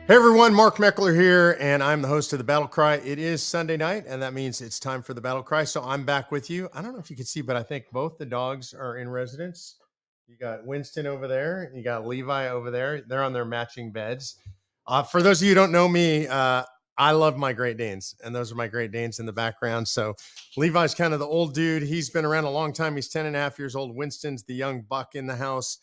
Hey everyone, Mark Meckler here, and I'm the host of the BattleCry. It is Sunday night, and that means it's time for the BattleCry. So I'm back with you. I don't know if you can see, but I think both the dogs are in residence. You got Winston over there, you got Levi over there. They're on their matching beds. For those of you who don't know me, I love my Great Danes, and those are my Great Danes in the background. So Levi's kind of the old dude. He's been around a long time. He's 10 and a half years old. Winston's the young buck in the house.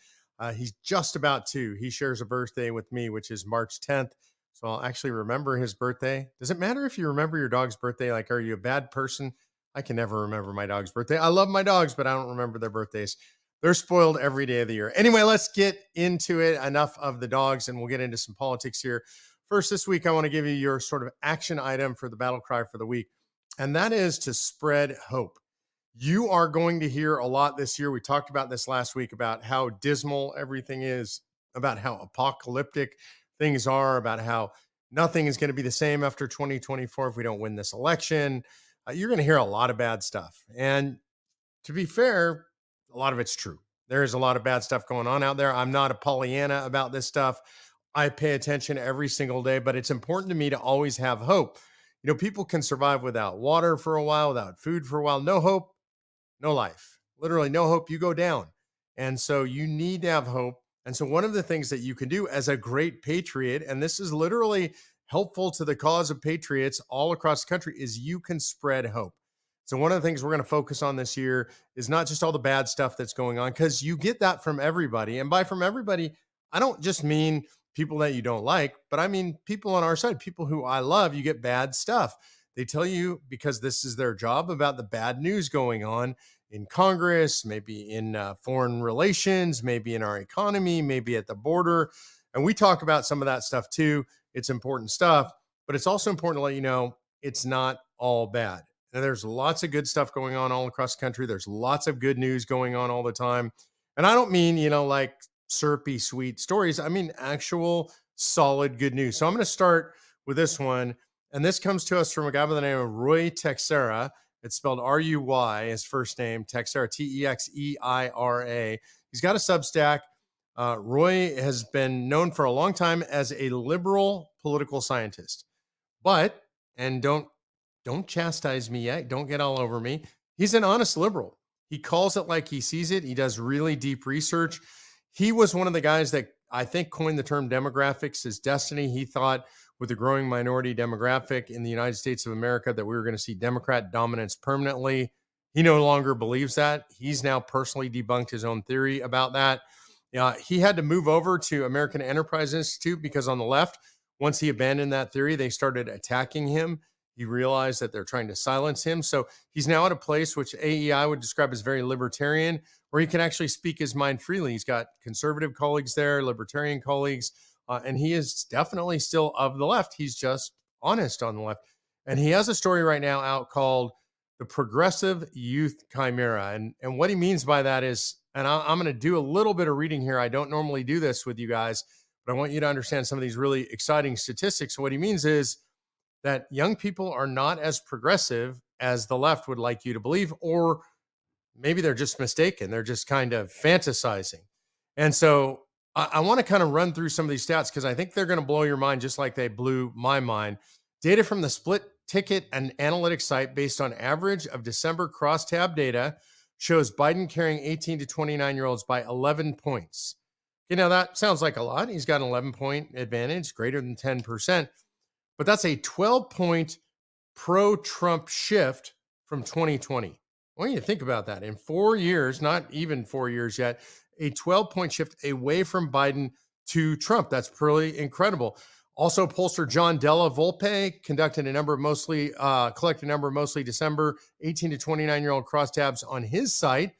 He's just about 2. He shares a birthday with me, which is March 10th. So I'll actually remember his birthday. Does it matter if you remember your dog's birthday? Like, are you a bad person? I can never remember my dog's birthday. I love my dogs, but I don't remember their birthdays. They're spoiled every day of the year. Anyway, let's get into it. Enough of the dogs, and we'll get into some politics here. First, this week, I want to give you your sort of action item for the battle cry for the week, and that is to spread hope. You are going to hear a lot this year. We talked about this last week about how dismal everything is, about how apocalyptic things are, about how nothing is going to be the same after 2024 if we don't win this election. You're going to hear a lot of bad stuff. And to be fair, a lot of it's true. There is a lot of bad stuff going on out there. I'm not a Pollyanna about this stuff. I pay attention every single day, but it's important to me to always have hope. You know, people can survive without water for a while, without food for a while. No hope, no life. Literally, no hope, you go down. And so you need to have hope. And so one of the things that you can do as a great patriot, and this is literally helpful to the cause of patriots all across the country, is you can spread hope. So one of the things we're going to focus on this year is not just all the bad stuff that's going on, because you get that from everybody. And by from everybody, I don't just mean people that you don't like, but I mean people on our side, people who I love. You get bad stuff. They tell you, because this is their job, about the bad news going on in Congress, maybe in foreign relations, maybe in our economy, maybe at the border. And we talk about some of that stuff too. It's important stuff, but it's also important to let you know it's not all bad. And there's lots of good stuff going on all across the country. There's lots of good news going on all the time. And I don't mean, like syrupy, sweet stories. I mean actual solid good news. So I'm going to start with this one. And this comes to us from a guy by the name of Roy Texera. It's spelled R-U-Y, his first name, Texera, T-E-X-E-I-R-A. He's got a Substack. Roy has been known for a long time as a liberal political scientist. But, and don't chastise me yet, don't get all over me, he's an honest liberal. He calls it like he sees it. He does really deep research. He was one of the guys that I think coined the term demographics as destiny. He thought with the growing minority demographic in the United States of America that we were going to see Democrat dominance permanently. He no longer believes that. He's now personally debunked his own theory about that. He had to move over to American Enterprise Institute because on the left, once he abandoned that theory, they started attacking him. He realized that they're trying to silence him. So he's now at a place which AEI would describe as very libertarian, where he can actually speak his mind freely. He's got conservative colleagues there, libertarian colleagues, and he is definitely still of the left. He's just honest on the left. And he has a story right now out called The Progressive Youth Chimera. And what he means by that is, and I'm going to do a little bit of reading here. I don't normally do this with you guys, but I want you to understand some of these really exciting statistics. So what he means is that young people are not as progressive as the left would like you to believe, or maybe they're just mistaken. They're just kind of fantasizing. And so I want to kind of run through some of these stats because I think they're going to blow your mind just like they blew my mind. Data from the Split Ticket and Analytics site based on average of December crosstab data shows Biden carrying 18 to 29-year-olds by 11 points. Okay, now that sounds like a lot. He's got an 11-point advantage, greater than 10%. But that's a 12-point pro-Trump shift from 2020. I want you to think about that. In 4 years, not even 4 years yet, a 12-point shift away from Biden to Trump. That's pretty incredible. Also, pollster John Della Volpe collected a number of mostly December 18 to 29-year-old crosstabs on his site,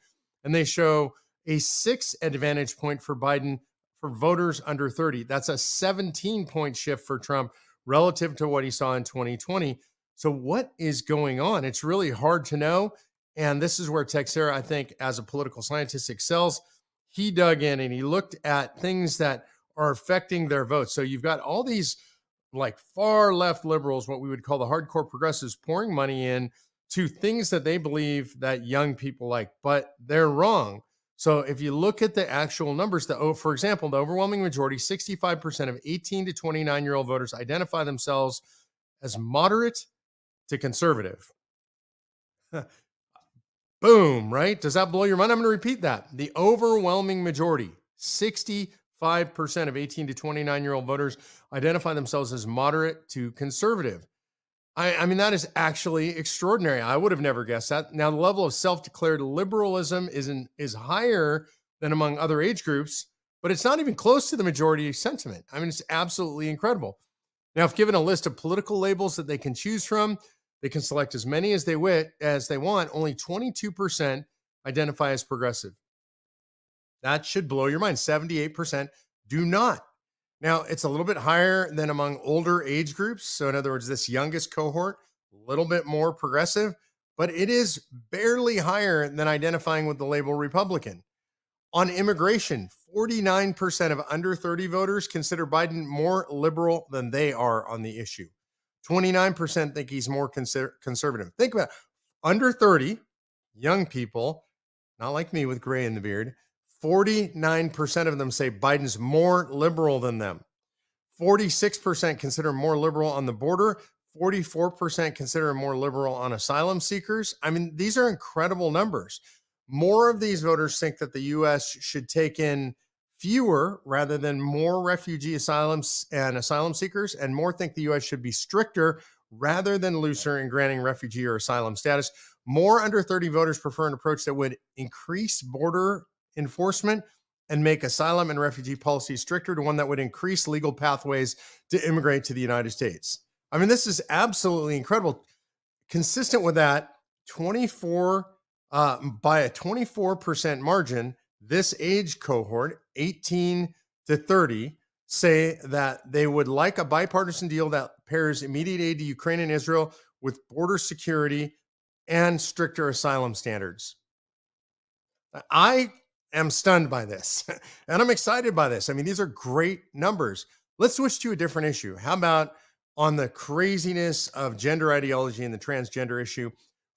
and they show a 6 advantage point for Biden for voters under 30. That's a 17-point shift for Trump relative to what he saw in 2020. So what is going on? It's really hard to know. And this is where Texera, I think, as a political scientist, excels. He dug in and he looked at things that are affecting their votes. So you've got all these like far left liberals, what we would call the hardcore progressives, pouring money in to things that they believe that young people like, but they're wrong. So if you look at the actual numbers, for example, the overwhelming majority, 65% of 18 to 29-year-old voters identify themselves as moderate to conservative. Boom, right? Does that blow your mind? I'm going to repeat that. The overwhelming majority, 65% of 18 to 29-year-old voters identify themselves as moderate to conservative. I mean, that is actually extraordinary. I would have never guessed that. Now, the level of self-declared liberalism is higher than among other age groups, but it's not even close to the majority sentiment. I mean, it's absolutely incredible. Now, if given a list of political labels that they can choose from, they can select as many as they want. Only 22% identify as progressive. That should blow your mind. 78% do not. Now, it's a little bit higher than among older age groups. So, in other words, this youngest cohort, a little bit more progressive, but it is barely higher than identifying with the label Republican. On immigration, 49% of under 30 voters consider Biden more liberal than they are on the issue. 29% think he's more conservative. Think about it. Under 30, young people, not like me with gray in the beard, 49% of them say Biden's more liberal than them. 46% consider more liberal on the border. 44% consider more liberal on asylum seekers. I mean, these are incredible numbers. More of these voters think that the U.S. should take in fewer rather than more refugee asylums and asylum seekers, and more think the U.S. should be stricter rather than looser in granting refugee or asylum status. More under 30 voters prefer an approach that would increase border enforcement and make asylum and refugee policies stricter to one that would increase legal pathways to immigrate to the United States. I mean, this is absolutely incredible. Consistent with that, 24 by a 24% margin, this age cohort, 18 to 30, say that they would like a bipartisan deal that pairs immediate aid to Ukraine and Israel with border security and stricter asylum standards. I am stunned by this and I'm excited by this. I mean, these are great numbers. Let's switch to a different issue. How about on the craziness of gender ideology and the transgender issue?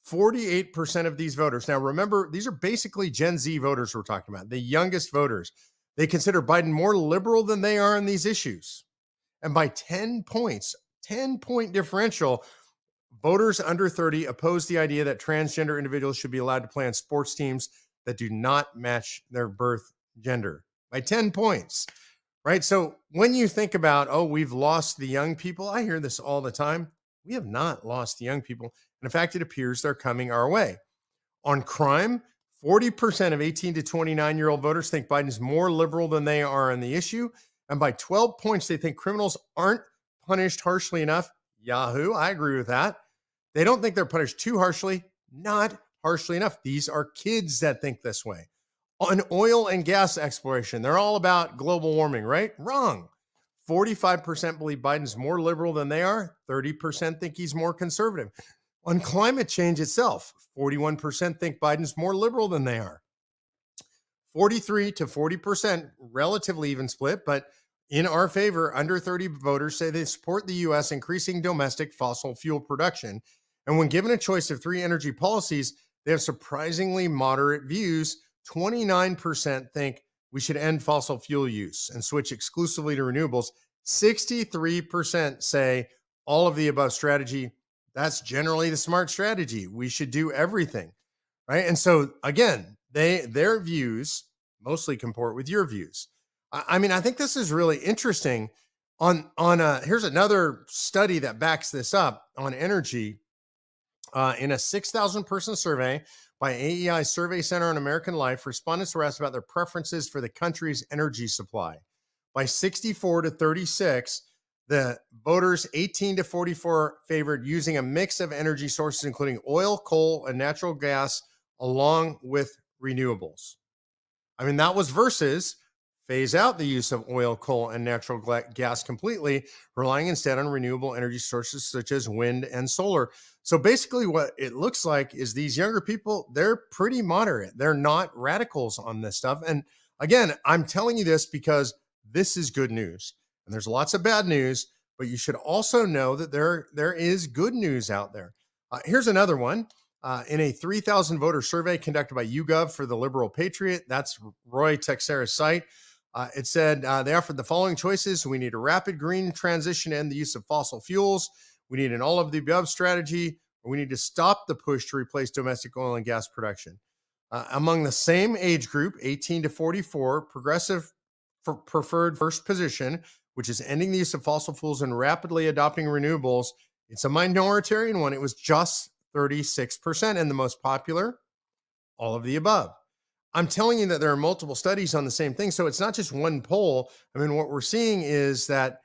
48% of these voters. Now, remember, these are basically Gen Z voters we're talking about, the youngest voters. They consider Biden more liberal than they are on these issues. And by 10 points, 10-point differential, voters under 30 oppose the idea that transgender individuals should be allowed to play on sports teams that do not match their birth gender by 10 points, right? So when you think about, oh, we've lost the young people, I hear this all the time. We have not lost the young people. And in fact, it appears they're coming our way. On crime, 40% of 18 to 29-year-old voters think Biden's more liberal than they are on the issue. And by 12 points, they think criminals aren't punished harshly enough. Yahoo, I agree with that. They don't think they're punished too harshly, not harshly enough. These are kids that think this way. On oil and gas exploration, they're all about global warming, right? Wrong. 45% believe Biden's more liberal than they are. 30% think he's more conservative. On climate change itself, 41% think Biden's more liberal than they are. 43 to 40%, relatively even split, but in our favor, under 30 voters say they support the U.S. increasing domestic fossil fuel production. And when given a choice of three energy policies, they have surprisingly moderate views. 29% think we should end fossil fuel use and switch exclusively to renewables. 63% say all of the above strategy. That's generally the smart strategy. We should do everything, right? And so again, their views mostly comport with your views. I mean, I think this is really interesting. Here's another study that backs this up on energy. In a 6,000 person survey by AEI Survey Center on American Life, respondents were asked about their preferences for the country's energy supply. By 64 to 36, the voters 18 to 44 favored using a mix of energy sources, including oil, coal, and natural gas, along with renewables. I mean, that was versus phase out the use of oil, coal, and natural gas completely, relying instead on renewable energy sources such as wind and solar. So basically what it looks like is these younger people, they're pretty moderate. They're not radicals on this stuff. And again, I'm telling you this because this is good news. And there's lots of bad news, but you should also know that there is good news out there. Here's another one. In a 3,000 voter survey conducted by YouGov for the Liberal Patriot, that's Roy Texera's site, it said they offered the following choices. We need a rapid green transition and the use of fossil fuels. We need an all of the above strategy. Or we need to stop the push to replace domestic oil and gas production. Among the same age group, 18 to 44, progressive preferred first position, which is ending the use of fossil fuels and rapidly adopting renewables. It's a minoritarian one. It was just 36%. And the most popular, all of the above. I'm telling you that there are multiple studies on the same thing. So it's not just one poll. I mean, what we're seeing is that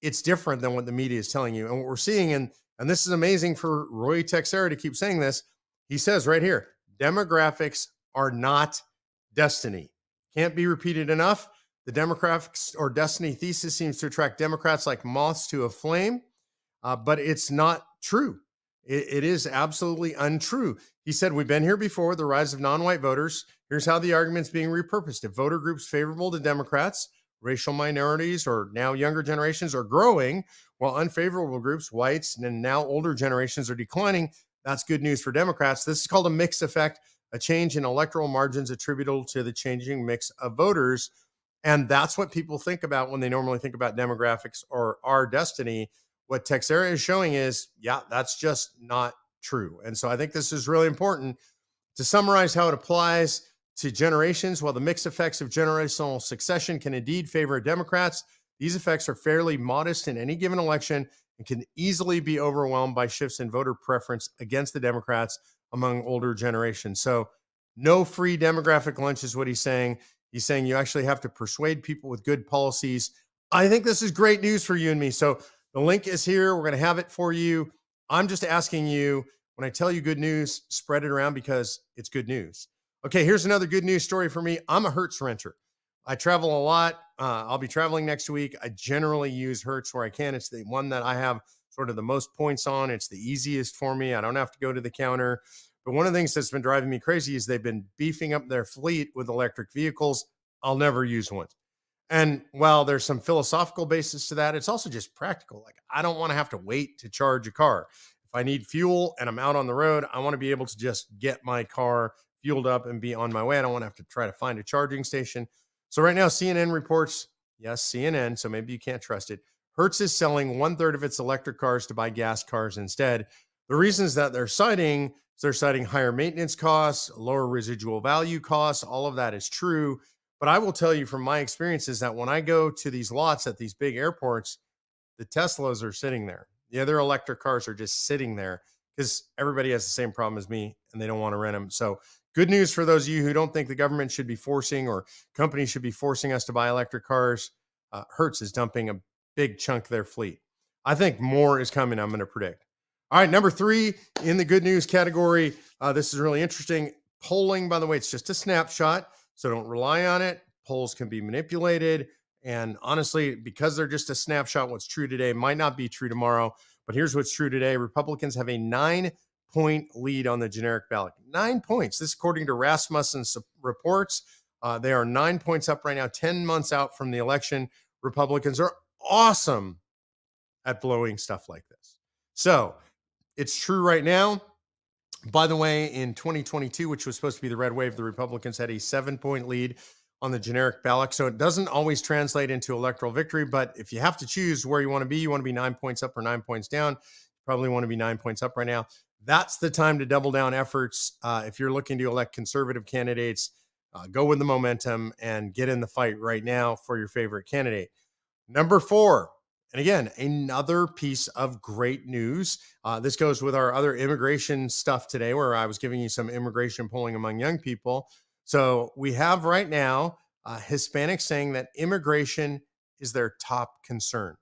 it's different than what the media is telling you. And what we're seeing, and this is amazing for Roy Texera to keep saying this, he says right here, demographics are not destiny. Can't be repeated enough. The demographics or destiny thesis seems to attract Democrats like moths to a flame, but it's not true. It is absolutely untrue. He said, we've been here before, the rise of non-white voters. Here's how the argument's being repurposed. If voter groups favorable to Democrats, racial minorities, or now younger generations are growing, while unfavorable groups, whites, and now older generations are declining, that's good news for Democrats. This is called a mix effect, a change in electoral margins attributable to the changing mix of voters. And that's what people think about when they normally think about demographics or our destiny. What Texera is showing is, yeah, that's just not true. And so I think this is really important to summarize how it applies to generations. While the mixed effects of generational succession can indeed favor Democrats, these effects are fairly modest in any given election and can easily be overwhelmed by shifts in voter preference against the Democrats among older generations. So no free demographic lunch is what he's saying. He's saying you actually have to persuade people with good policies. I think this is great news for you and me. So the link is here. We're going to have it for you. I'm just asking you, when I tell you good news, spread it around because it's good news. Okay, here's another good news story for me. I'm a Hertz renter. I travel a lot. I'll be traveling next week. I generally use Hertz where I can. It's the one that I have sort of the most points on. It's the easiest for me. I don't have to go to the counter. But one of the things that's been driving me crazy is they've been beefing up their fleet with electric vehicles. I'll never use one. And while there's some philosophical basis to that, it's also just practical. Like, I don't want to have to wait to charge a car. If I need fuel and I'm out on the road, I want to be able to just get my car fueled up and be on my way. I don't want to have to try to find a charging station. So right now, CNN reports, yes, CNN, so maybe you can't trust it. Hertz is selling 1/3 of its electric cars to buy gas cars instead. The reasons that they're citing higher maintenance costs, lower residual value costs. All of that is true. But I will tell you from my experiences that when I go to these lots at these big airports, the Teslas are sitting there. The other electric cars are just sitting there because everybody has the same problem as me and they don't want to rent them. So good news for those of you who don't think the government should be forcing or companies should be forcing us to buy electric cars. Hertz is dumping a big chunk of their fleet. I think more is coming, I'm going to predict. All right, number 3 in the good news category. This is really interesting. Polling, by the way, it's just a snapshot. So don't rely on it. Polls can be manipulated. And honestly, because they're just a snapshot, what's true today might not be true tomorrow. But here's what's true today. Republicans have a 9-point lead on the generic ballot. 9 points. This according to Rasmussen's reports. They are 9 points up right now, 10 months out from the election. Republicans are awesome at blowing stuff like this. So it's true right now. By the way, in 2022, which was supposed to be the red wave, the Republicans had a 7-point lead on the generic ballot. So it doesn't always translate into electoral victory. But if you have to choose where you want to be 9 points up or 9 points down. You probably want to be 9 points up right now. That's the time to double down efforts. If you're looking to elect conservative candidates, go with the momentum and get in the fight right now for your favorite candidate. Number 4. And again, another piece of great news. This goes with our other immigration stuff today, where I was giving you some immigration polling among young people. So we have right now Hispanics saying that immigration is their top concern.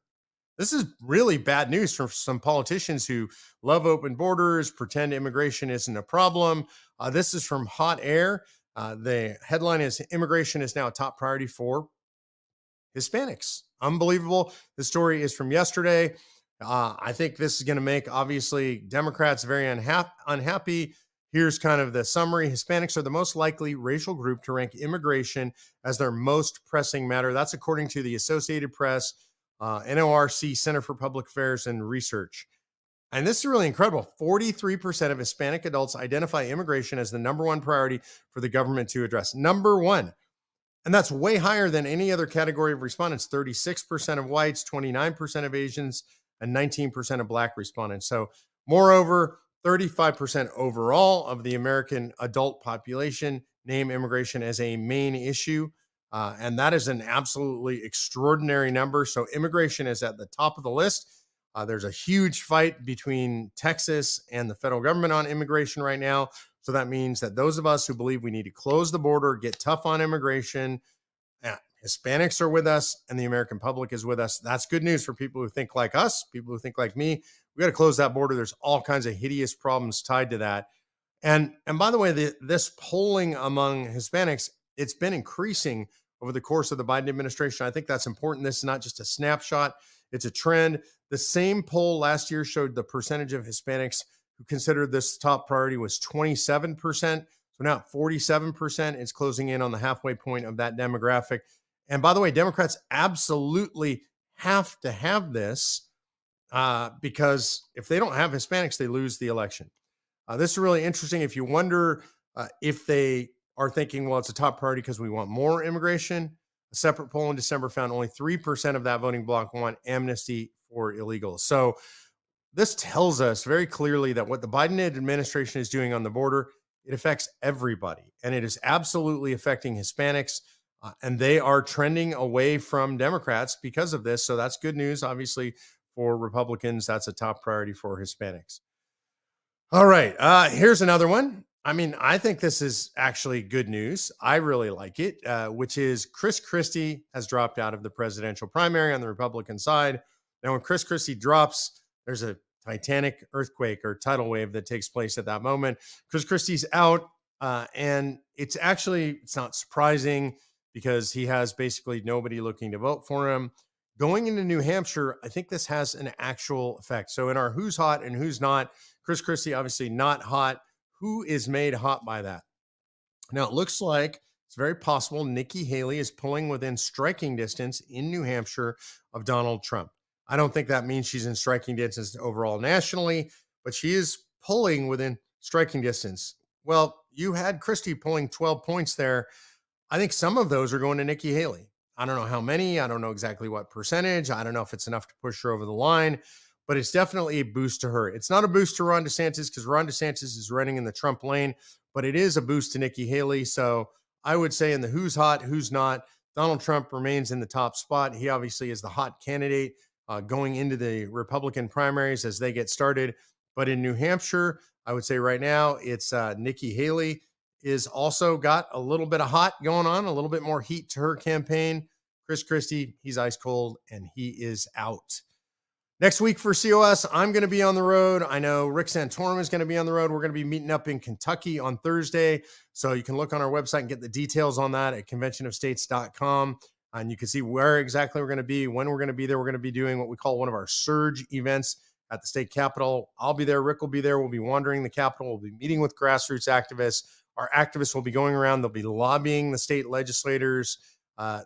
This is really bad news for some politicians who love open borders, pretend immigration isn't a problem. This is from Hot Air. The headline is "Immigration is now a top priority for Hispanics." Unbelievable. The story is from yesterday. I think this is going to make, obviously, Democrats very unhappy. Here's kind of the summary. Hispanics are the most likely racial group to rank immigration as their most pressing matter. That's according to the Associated Press, NORC, Center for Public Affairs and Research. And this is really incredible. 43% of Hispanic adults identify immigration as the number one priority for the government to address. Number one. And that's way higher than any other category of respondents. 36% of whites, 29% of Asians, and 19% of Black respondents. So, moreover, 35% overall of the American adult population name immigration as a main issue. And that is an absolutely extraordinary number. So, immigration is at the top of the list. There's a huge fight between Texas and the federal government on immigration right now. So that means that those of us who believe we need to close the border, get tough on immigration, Hispanics are with us and the American public is with us. That's good news for people who think like us, people who think like me. We got to close that border. There's all kinds of hideous problems tied to that. And by the way, this polling among Hispanics, it's been increasing over the course of the Biden administration. I think that's important. This is not just a snapshot, it's a trend. The same poll last year showed the percentage of Hispanics who considered this top priority was 27%. So now 47%. It's closing in on the halfway point of that demographic. And by the way, Democrats absolutely have to have this because if they don't have Hispanics, they lose the election. This is really interesting. If you wonder if they are thinking, well, it's a top priority because we want more immigration, a separate poll in December found only 3% of that voting bloc want amnesty for illegals. So this tells us very clearly that what the Biden administration is doing on the border, it affects everybody. And it is absolutely affecting Hispanics. And they are trending away from Democrats because of this. So that's good news, obviously, for Republicans. That's a top priority for Hispanics. All right. Here's another one. I mean, I think this is actually good news. I really like it, which is Christie has dropped out of the presidential primary on the Republican side. Now, when Christie drops, there's a titanic earthquake or tidal wave that takes place at that moment. Christie's out, and it's not surprising because he has basically nobody looking to vote for him. Going into New Hampshire, I think this has an actual effect. So in our who's hot and who's not, Christie obviously not hot. Who is made hot by that? Now, it looks like it's very possible Nikki Haley is pulling within striking distance in New Hampshire of Donald Trump. I don't think that means she's in striking distance overall nationally, but she is pulling within striking distance. Well, you had Christie pulling 12 points there. I think some of those are going to Nikki Haley. I don't know how many. I don't know exactly what percentage. I don't know if it's enough to push her over the line, but it's definitely a boost to her. It's not a boost to Ron DeSantis because Ron DeSantis is running in the Trump lane, but it is a boost to Nikki Haley. So I would say in the who's hot, who's not, Donald Trump remains in the top spot. He obviously is the hot candidate going into the Republican primaries as they get started. But in New Hampshire, I would say right now it's Nikki Haley is also got a little bit of hot going on, a little bit more heat to her campaign. Christie, he's ice cold and he is out. Next week for COS, I'm going to be on the road. I know Rick Santorum is going to be on the road. We're going to be meeting up in Kentucky on Thursday. So you can look on our website and get the details on that at conventionofstates.com. And you can see where exactly we're going to be, when we're going to be there. We're going to be doing what we call one of our surge events at the state capitol. I'll be there. Rick will be there. We'll be wandering the capitol. We'll be meeting with grassroots activists. Our activists will be going around. They'll be lobbying the state legislators.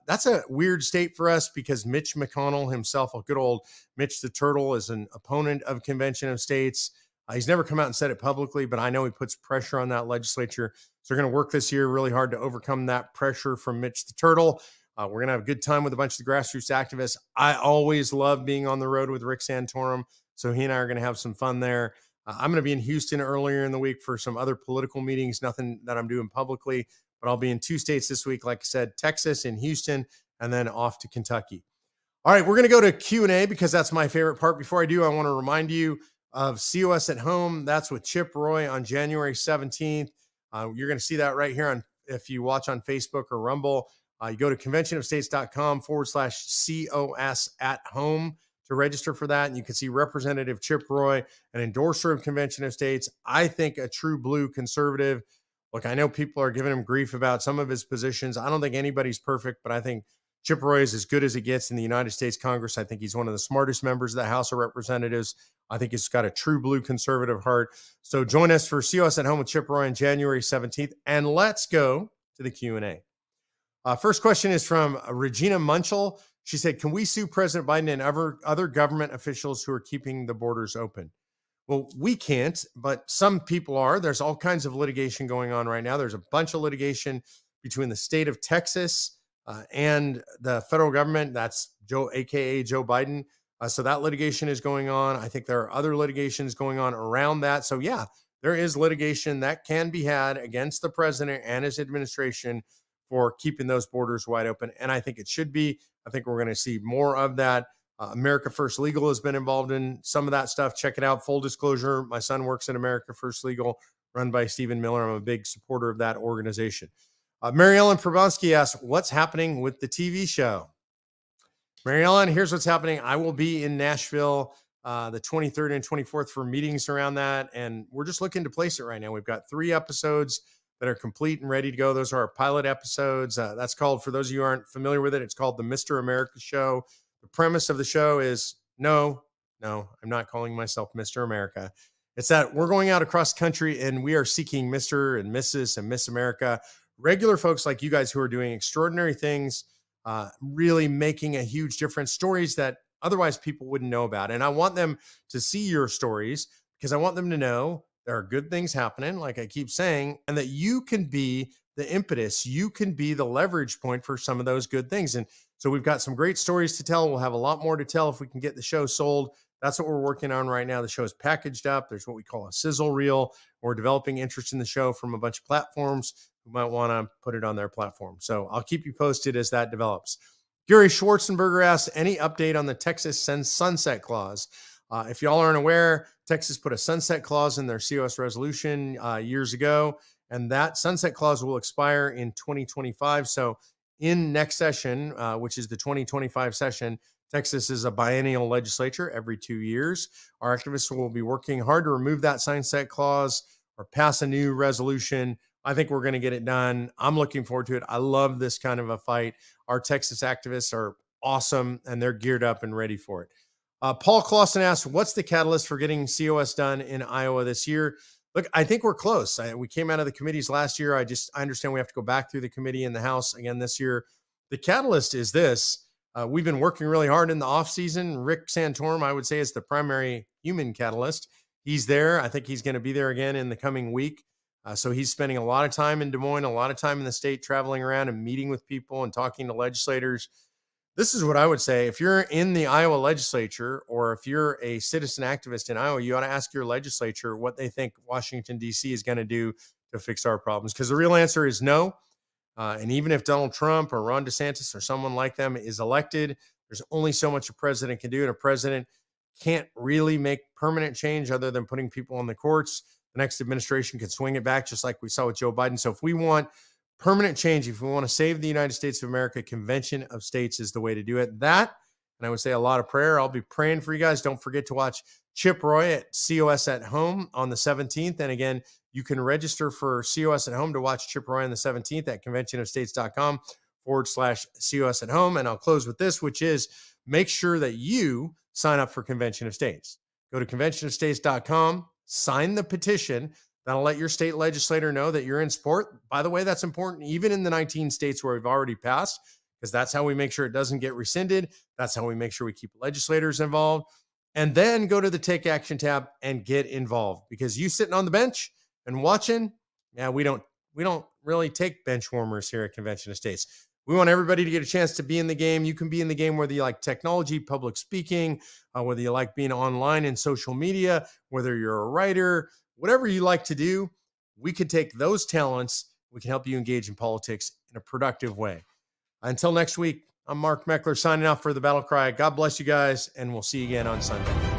That's a weird state for us because Mitch McConnell himself, a good old Mitch the Turtle, is an opponent of Convention of States. He's never come out and said it publicly, but I know he puts pressure on that legislature. So we're going to work this year really hard to overcome that pressure from Mitch the Turtle. We're going to have a good time with a bunch of the grassroots activists. I always love being on the road with Rick Santorum. So he and I are going to have some fun there. I'm going to be in Houston earlier in the week for some other political meetings, nothing that I'm doing publicly, but I'll be in 2 states this week. Like I said, Texas and Houston, and then off to Kentucky. All right, we're going to go to Q&A because that's my favorite part. Before I do, I want to remind you of COS at Home. That's with Chip Roy on January 17th. You're going to see that right here if you watch on Facebook or Rumble. You go to conventionofstates.com/COS at home to register for that. And you can see Representative Chip Roy, an endorser of Convention of States. I think a true blue conservative. Look, I know people are giving him grief about some of his positions. I don't think anybody's perfect, but I think Chip Roy is as good as it gets in the United States Congress. I think he's one of the smartest members of the House of Representatives. I think he's got a true blue conservative heart. So join us for COS at Home with Chip Roy on January 17th. And let's go to the Q&A. First question is from Regina Munchel. She said, can we sue President Biden and other government officials who are keeping the borders open? Well, we can't, but some people are. There's all kinds of litigation going on right now. There's a bunch of litigation between the state of Texas and the federal government. That's Joe, AKA Joe Biden. So that litigation is going on. I think there are other litigations going on around that. So, yeah, there is litigation that can be had against the president and his administration for keeping those borders wide open. And I think it should be. I think we're going to see more of that. America First Legal has been involved in some of that stuff. Check it out. Full disclosure, my son works at America First Legal, run by Stephen Miller. I'm a big supporter of that organization. Mary Ellen Probonsky asks, what's happening with the TV show? Mary Ellen, here's what's happening. I will be in Nashville the 23rd and 24th for meetings around that, and we're just looking to place it right now. We've got 3 episodes that are complete and ready to go. Those are our pilot episodes. That's called, for those of you who aren't familiar with it, it's called the Mr. America Show. The premise of the show is no, I'm not calling myself Mr. America. It's that we're going out across the country and we are seeking Mr. and Mrs. and Miss America, regular folks like you guys who are doing extraordinary things, really making a huge difference, stories that otherwise people wouldn't know about. And I want them to see your stories because I want them to know there are good things happening, like I keep saying, and that you can be the impetus, you can be the leverage point for some of those good things. And so we've got some great stories to tell. We'll have a lot more to tell if we can get the show sold. That's what we're working on right now. The show is packaged up. There's what we call a sizzle reel. We're developing interest in the show from a bunch of platforms who might want to put it on their platform. So I'll keep you posted as that develops. Gary Schwarzenberger asks, any update on the Texas sunset clause? If y'all aren't aware, Texas put a sunset clause in their COS resolution years ago, and that sunset clause will expire in 2025. So in next session, which is the 2025 session, Texas is a biennial legislature every 2 years. Our activists will be working hard to remove that sunset clause or pass a new resolution. I think we're going to get it done. I'm looking forward to it. I love this kind of a fight. Our Texas activists are awesome, and they're geared up and ready for it. Paul Clausen asks, what's the catalyst for getting COS done in Iowa this year? Look, I think we're close. We came out of the committees last year. I understand we have to go back through the committee in the House again this year. The catalyst is this. We've been working really hard in the off season. Rick Santorum, I would say, is the primary human catalyst. He's there. I think he's going to be there again in the coming week. So he's spending a lot of time in Des Moines, a lot of time in the state, traveling around and meeting with people and talking to legislators. This is what I would say. If you're in the Iowa legislature or if you're a citizen activist in Iowa, you ought to ask your legislature what they think Washington, D.C. is going to do to fix our problems. Because the real answer is no. And even if Donald Trump or Ron DeSantis or someone like them is elected, there's only so much a president can do. And a president can't really make permanent change other than putting people on the courts. The next administration can swing it back, just like we saw with Joe Biden. So if we want permanent change, if we want to save the United States of America, Convention of States is the way to do it. That, and I would say a lot of prayer. I'll be praying for you guys. Don't forget to watch Chip Roy at COS at Home on the 17th. And again, you can register for COS at Home to watch Chip Roy on the 17th at conventionofstates.com/COS at Home. And I'll close with this, which is make sure that you sign up for Convention of States. Go to conventionofstates.com, sign the petition. That'll let your state legislator know that you're in support. By the way, that's important even in the 19 states where we've already passed, because that's how we make sure it doesn't get rescinded. That's how we make sure we keep legislators involved. And then go to the Take Action tab and get involved, because you sitting on the bench and watching, we don't really take bench warmers here at Convention of States. We want everybody to get a chance to be in the game. You can be in the game whether you like technology, public speaking, whether you like being online and social media, whether you're a writer, whatever you like to do. We could take those talents. We can help you engage in politics in a productive way. Until next week, I'm Mark Meckler signing off for the BattleCry. God bless you guys, and we'll see you again on Sunday.